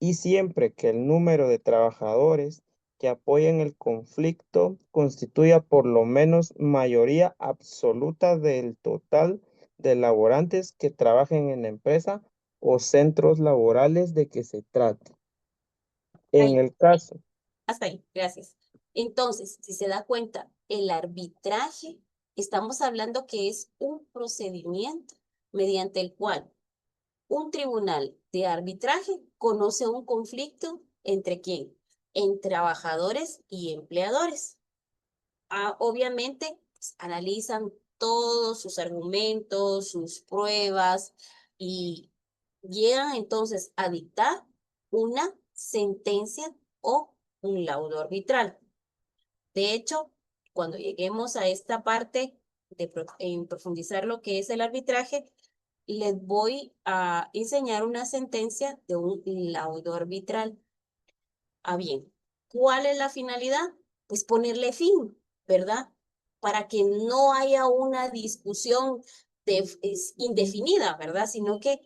Speaker 12: y siempre que el número de trabajadores que apoyen el conflicto constituya por lo menos mayoría absoluta del total de laborantes que trabajen en la empresa o centros laborales de que se trate. En
Speaker 1: Ahí.
Speaker 12: el caso.
Speaker 1: Hasta ahí, gracias. Entonces, si se da cuenta, el arbitraje, estamos hablando que es un procedimiento mediante el cual un tribunal de arbitraje conoce un conflicto entre quién, entre trabajadores y empleadores. Obviamente, pues, analizan todos sus argumentos, sus pruebas y llegan entonces a dictar una sentencia o un laudo arbitral. De hecho, cuando lleguemos a esta parte de profundizar lo que es el arbitraje, les voy a enseñar una sentencia de un laudo arbitral. Bien, ¿cuál es la finalidad? Pues ponerle fin, ¿verdad? Para que no haya una discusión indefinida, ¿verdad? Sino que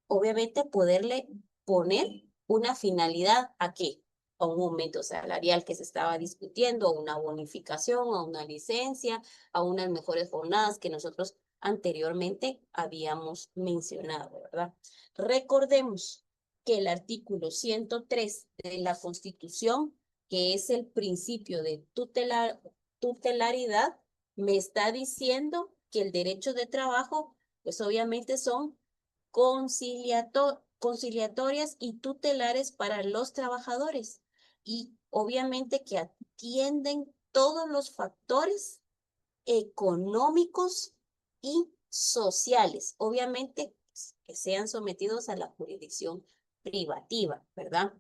Speaker 1: obviamente poderle poner una finalidad ¿a qué? A un aumento salarial que se estaba discutiendo, a una bonificación, a una licencia, a unas mejores jornadas que nosotros anteriormente habíamos mencionado, ¿verdad? Recordemos que el artículo 103 de la Constitución, que es el principio de tutelaridad, me está diciendo que el derecho de trabajo, pues obviamente son conciliatorias y tutelares para los trabajadores y obviamente que atienden todos los factores económicos y sociales, obviamente que sean sometidos a la jurisdicción privativa, ¿verdad?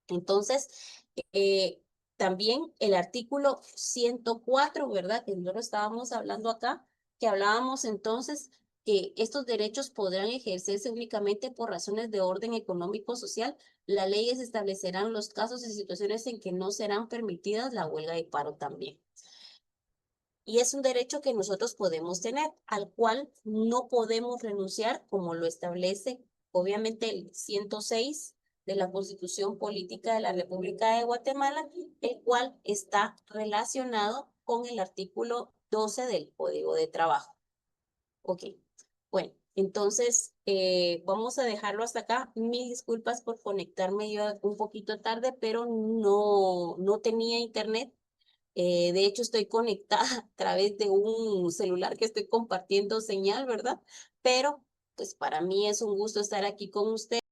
Speaker 1: Entonces, también el artículo 104, ¿verdad? Que nosotros estábamos hablando acá, que hablábamos entonces que estos derechos podrán ejercerse únicamente por razones de orden económico-social. Las leyes establecerán los casos y situaciones en que no serán permitidas la huelga de paro también. Y es un derecho que nosotros podemos tener, al cual no podemos renunciar, como lo establece obviamente el 106 de la Constitución Política de la República de Guatemala, el cual está relacionado con el artículo 12 del Código de Trabajo. Ok, bueno, entonces vamos a dejarlo hasta acá. Mis disculpas por conectarme yo un poquito tarde, pero no tenía internet. De hecho, estoy conectada a través de un celular que estoy compartiendo señal, ¿verdad? Pero, pues para mí es un gusto estar aquí con usted.